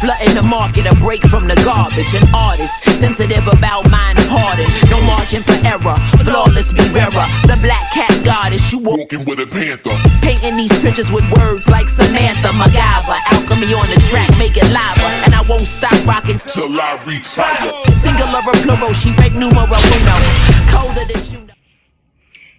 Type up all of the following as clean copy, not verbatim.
Flooding the market, a break from the garbage. An artist, sensitive about mind pardon. No margin for error, flawless be bearer. The black cat goddess, you walking with a panther. Painting these pictures with words like Samantha, MacGyver. Alchemy on the track, make it lava. And I won't stop rocking till I retire. Singular or plural, she break numero uno. Colder than you know.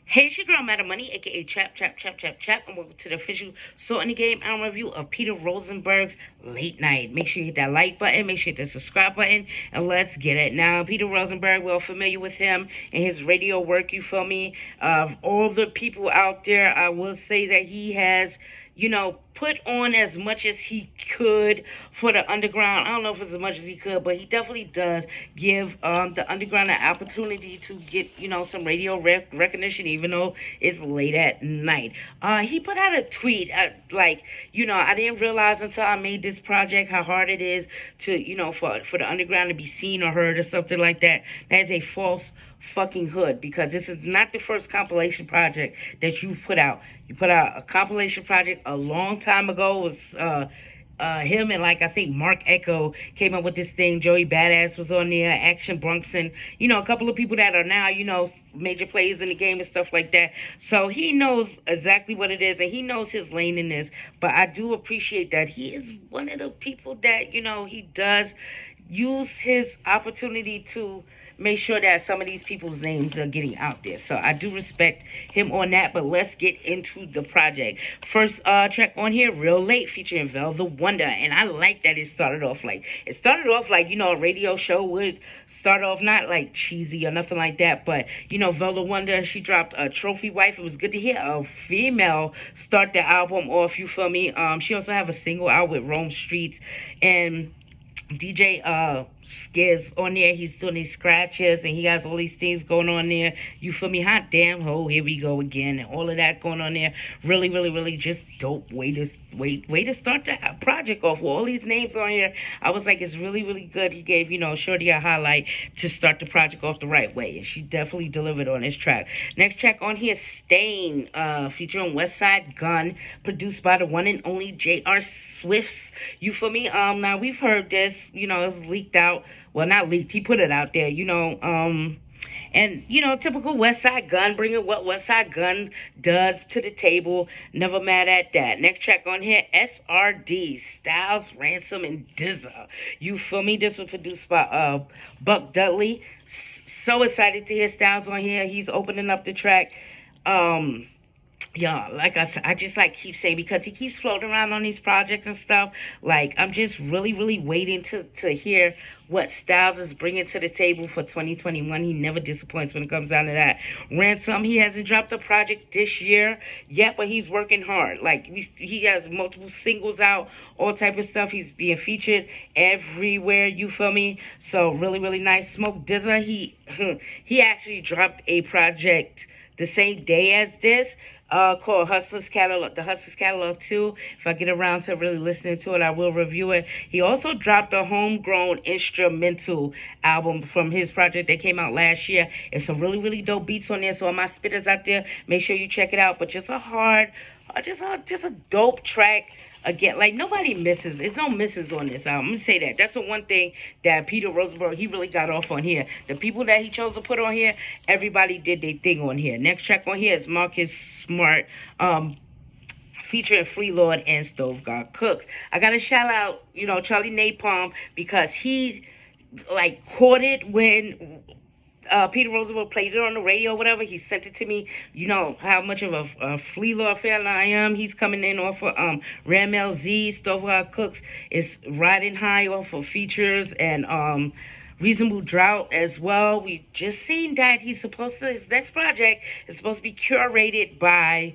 Hey, it's your girl, Madam Money, aka Chap, and welcome to the official Salt in the Game album review of Peter Rosenberg's Late Night. Make sure you hit that like button, make sure you hit the subscribe button, and let's get it. Now, Peter Rosenberg, we're familiar with him and his radio work, you feel me? Of all the people out there, I will say that he has, put on as much as he could for the underground. I don't know if it's as much as he could, but he definitely does give the underground an opportunity to get, some radio recognition, even though it's late at night. He put out a tweet, I didn't realize until I made this project how hard it is to, for the underground to be seen or heard or something like that. That is a false fucking hood, because this is not the first compilation project that you've put out. You put out a compilation project a long time ago. It was him and I think Mark Echo came up with this thing. Joey Badass was on there, Action Bronson, a couple of people that are now, major players in the game and stuff like that. So he knows exactly what it is, and he knows his lane in this. But I do appreciate that he is one of the people that, he does use his opportunity to make sure that some of these people's names are getting out there. So I do respect him on that, but let's get into the project. First track on here, Real Late, featuring Vel the Wonder. And I like that it started off like a radio show would start off, not like cheesy or nothing like that, but Vel the Wonder, she dropped a Trophy Wife. It was good to hear a female start the album off, you feel me? She also have a single out with Rome Streets, and DJ Skiz on there. He's doing these scratches and he has all these things going on there. You feel me? Hot damn ho, here we go again, and all of that going on there. Really, really, really just dope way to start the project off with all these names on here. I was like, it's really, really good. He gave, Shorty a highlight to start the project off the right way, and she definitely delivered on this track. Next track on here, Stain, featuring Westside Gun, produced by the one and only J.R. Swifts. You feel me? Now we've heard this, it was leaked out. Well, not leaked, he put it out there, and, typical Westside Gun, bringing what Westside Gun does to the table. Never mad at that. Next track on here, SRD, Styles, Ransom, and Dizza. You feel me? This was produced by Buck Dudley. So excited to hear Styles on here. He's opening up the track. Yeah, like I said, I just keep saying, because he keeps floating around on these projects and stuff. I'm just really, really waiting to hear what Styles is bringing to the table for 2021. He never disappoints when it comes down to that. Ransom, he hasn't dropped a project this year yet, but he's working hard. He has multiple singles out, all type of stuff. He's being featured everywhere, you feel me? So really, really nice. Smoke Dizza, he actually dropped a project the same day as this, called Hustlers Catalog, the Hustlers Catalog 2. If I get around to really listening to it, I will review it. He also dropped a homegrown instrumental album from his project that came out last year. It's some really, really dope beats on there. So all my spitters out there, make sure you check it out. But just a dope track. Again, nobody misses. There's no misses on this album. I'm going to say that. That's the one thing that Peter Rosenberg, he really got off on here. The people that he chose to put on here, everybody did their thing on here. Next track on here is Marcus Smart, featuring Free Lord and Stove God Cooks. I got to shout out, Charlie Napalm, because he, caught it when Peter Rosenberg played it on the radio or whatever. He sent it to me. You know how much of a Flea Lord fan I am. He's coming in off of Ram LZ. Stovall Cooks is riding high off of features, and Reasonable Drought as well. We just seen that his next project is supposed to be curated by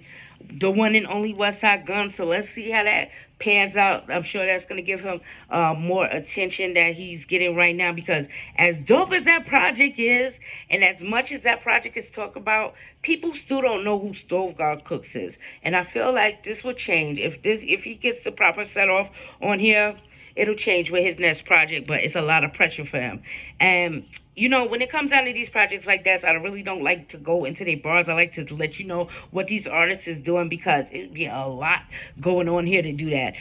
the one and only Westside Gun. So let's see how that pans out. I'm sure that's going to give him more attention that he's getting right now, because as dope as that project is, and as much as that project is talked about, people still don't know who Stove God Cooks is. And I feel like this will change if he gets the proper set off on here. It'll change with his next project, but it's a lot of pressure for him. And you know, when it comes down to these projects like that, I really don't like to go into their bars. I like to let you know what these artists is doing because it'd be a lot going on here to do that.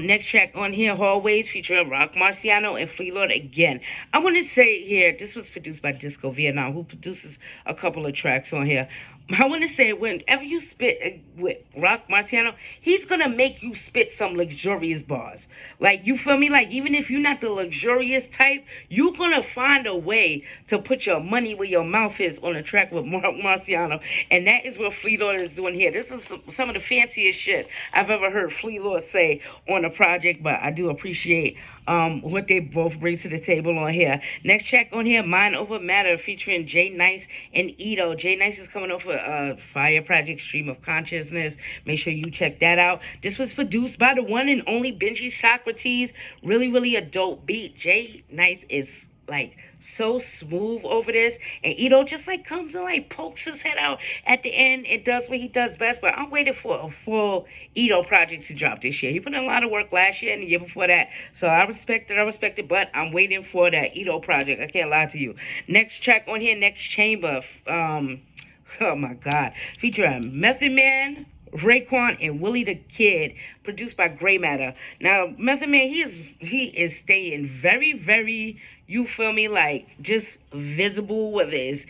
Next track on here, Hallways, featuring Rock Marciano and Flea Lord again. I want to say here, this was produced by Disco Vietnam, who produces a couple of tracks on here. I want to say, whenever you spit with Rock Marciano, he's gonna make you spit some luxurious bars. Like, you feel me? Like, even if you're not the luxurious type, you're gonna find a way to put your money where your mouth is on a track with Mark Marciano, and that is what Flea Lord is doing here. This is some of the fanciest shit I've ever heard Flea Lord say on a project, but I do appreciate what they both bring to the table on here. Next track on here, Mind Over Matter, featuring Jay Nice and Ito. Jay Nice is coming off a Fire Project, Stream of Consciousness. Make sure you check that out. This was produced by the one and only Benji Socrates. Really, really a dope beat. Jay Nice is like so smooth over this, and Ito just like comes and like pokes his head out at the end and does what he does best. But I'm waiting for a full Ito project to drop this year. He put in a lot of work last year and the year before that, so I respect it, but I'm waiting for that Ito project. I can't lie to you. Next track on here, Next Chamber, oh my god, featuring Method Man, Raekwon, and Willie the Kid, produced by Grey Matter. Now, Method Man, he is staying very, very, you feel me, like, just visible, whether it's,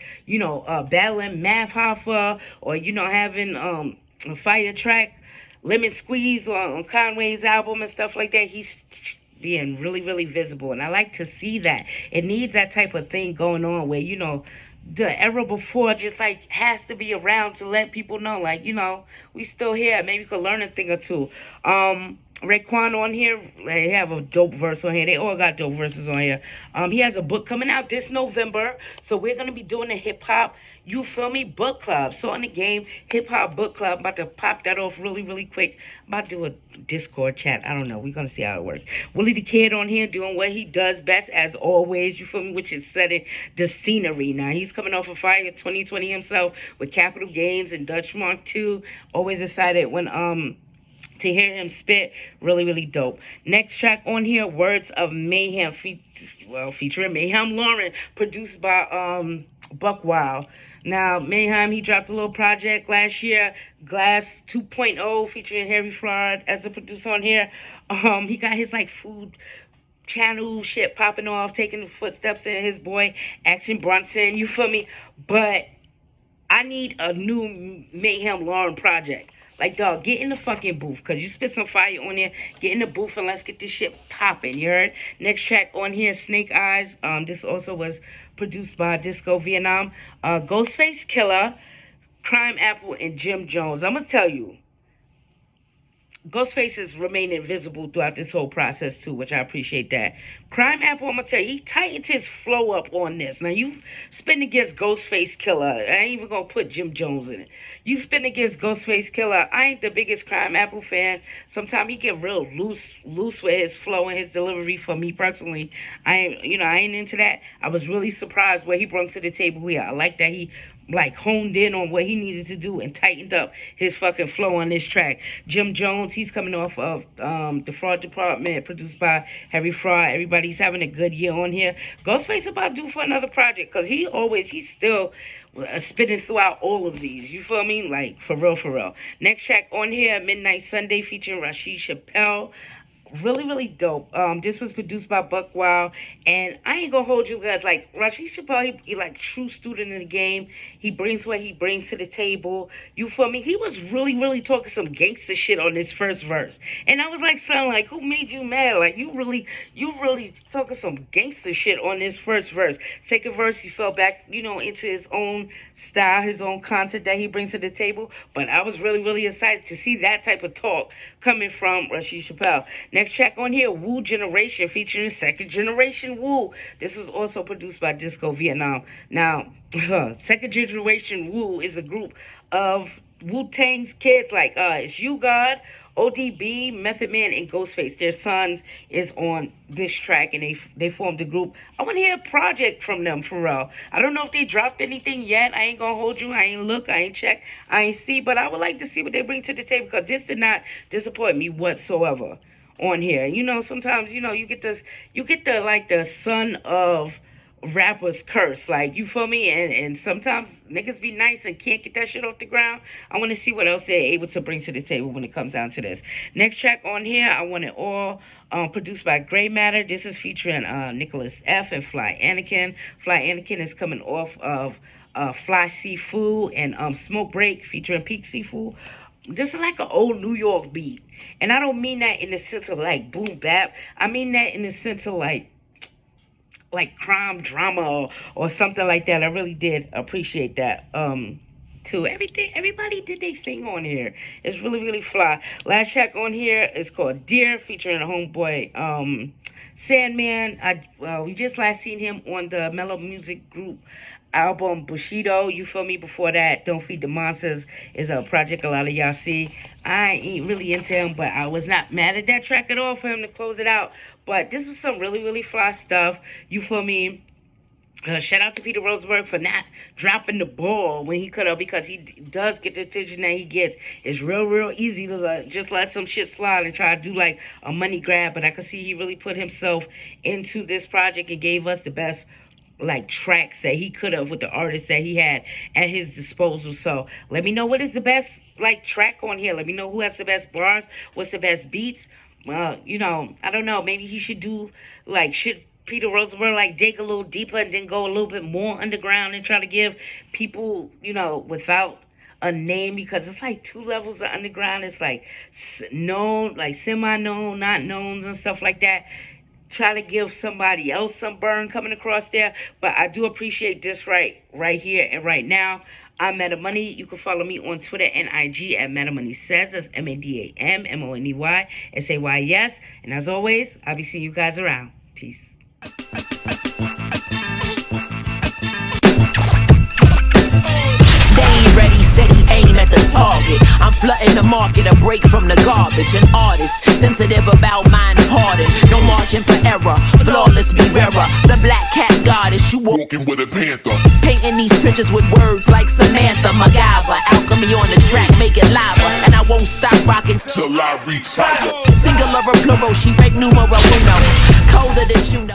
battling Math Hoffa, or, having a fire track, Lemon Squeeze on Conway's album and stuff like that. He's being really, really visible, and I like to see that. It needs that type of thing going on where, the era before just like has to be around to let people know, like, we still here. Maybe you could learn a thing or two. Raekwon on here, they have a dope verse on here. They all got dope verses on here. He has a book coming out this November, so we're gonna be doing a hip hop, you feel me, book club. So in the game, hip hop book club. I'm about to pop that off really, really quick. I'm about to do a Discord chat. I don't know. We're gonna see how it works. Willie the Kid on here doing what he does best as always. You feel me? Which is setting the scenery. Now he's coming off of Fire 2020 himself with Capital Gains and Dutch Mark 2. Always excited when to hear him spit. Really, really dope. Next track on here, Words of Mayhem, featuring Mayhem Lauren, produced by Buck Wild. Now, Mayhem, he dropped a little project last year, Glass 2.0, featuring Harry Fraud as a producer on here. He got his like food channel shit popping off, taking the footsteps in his boy Action Bronson, you feel me? But I need a new Mayhem Lauren project. Like, dog, get in the fucking booth, because you spit some fire on there. Get in the booth and let's get this shit popping, you heard? Next track on here, Snake Eyes. This also was produced by Disco Vietnam. Ghostface Killer, Crime Apple, and Jim Jones. I'm going to tell you, Ghostface is remaining visible throughout this whole process too, which I appreciate that. Crime Apple, I'm gonna tell you, he tightened his flow up on this. Now you spin against Ghostface Killer. I ain't even gonna put Jim Jones in it. You spin against Ghostface Killer. I ain't the biggest Crime Apple fan. Sometimes he get real loose with his flow and his delivery. For me personally, I ain't into that. I was really surprised what he brought to the table here. I like that he like honed in on what he needed to do and tightened up his fucking flow on this track. Jim Jones, he's coming off of the Fraud Department, produced by Harry Fraud. Everybody's having a good year on here. Ghostface about due for another project, because he's still spitting throughout all of these. You feel me? Like, for real, for real. Next track on here, Midnight Sunday, featuring Rashid Chappelle. Really, really dope. This was produced by Buck Wild, and I ain't gonna hold you guys. Like, Rashid Chappelle, he like true student in the game. He brings what he brings to the table. You feel me? He was really, really talking some gangster shit on this first verse, and I was like, son, like, who made you mad? Like, you really talking some gangster shit on this first verse. Second verse, he fell back, into his own style, his own content that he brings to the table. But I was really, really excited to see that type of talk coming from Rashid Chappelle. Next track on here, Wu Generation, featuring Second Generation Wu. This was also produced by Disco Vietnam. Now, Second Generation Wu is a group of Wu-Tang's kids, like it's You God, ODB, Method Man, and Ghostface. Their sons is on this track, and they formed a group. I want to hear a project from them, for real. I don't know if they dropped anything yet. I ain't gonna hold you. I ain't look. I ain't check. I ain't see. But I would like to see what they bring to the table, because this did not disappoint me whatsoever on here. Sometimes, you get the like the son of rappers curse. Like, you feel me? And sometimes niggas be nice and can't get that shit off the ground. I want to see what else they're able to bring to the table when it comes down to this. Next track on here, I Want It All, produced by Grey Matter. This is featuring Nicholas F. and Fly Anakin. Fly Anakin is coming off of Fly Seafood and Smoke Break featuring Peak Seafood. This is like an old New York beat. And I don't mean that in the sense of like boom bap. I mean that in the sense of like crime drama or something like that. I really did appreciate that. Too. Everybody did their thing on here. It's really, really fly. Last track on here is called Dear, featuring a homeboy, Sandman. We just last seen him on the Mellow Music Group album Bushido. You feel me? Before that, Don't Feed the Monsters is a project a lot of y'all see. I ain't really into him, but I was not mad at that track at all for him to close it out. But this was some really, really fly stuff. You feel me? Shout out to Peter Rosenberg for not dropping the ball when he could have, because he does get the attention that he gets. It's real, real easy to just let some shit slide and try to do like a money grab. But I could see he really put himself into this project and gave us the best like tracks that he could have with the artists that he had at his disposal. So let me know what is the best like track on here. Let me know who has the best bars, what's the best beats. You know, I don't know. Maybe he should do like Peter Rosenberg like dig a little deeper and then go a little bit more underground and try to give people, you know, without a name, because it's like two levels of underground. It's like known, like semi-known, not knowns and stuff like that. Try to give somebody else some burn coming across there. But I do appreciate this right here and right now. I'm Meta Money. You can follow me on Twitter and IG at Meta Money Says. That's MADAMMONEYSAYS. And as always, I'll be seeing you guys around. Peace. They ain't ready, steady aim at the target. I'm flooding the market, a break from the garbage. An artist, sensitive about mind pardon. No margin for error, flawless be rarer. The black cat goddess, you walking with a panther. Painting these pictures with words like Samantha MacGyver. Alchemy on the track, make it lava. And I won't stop rocking till I retire. Singular or plural, she break numero uno. Colder than you know.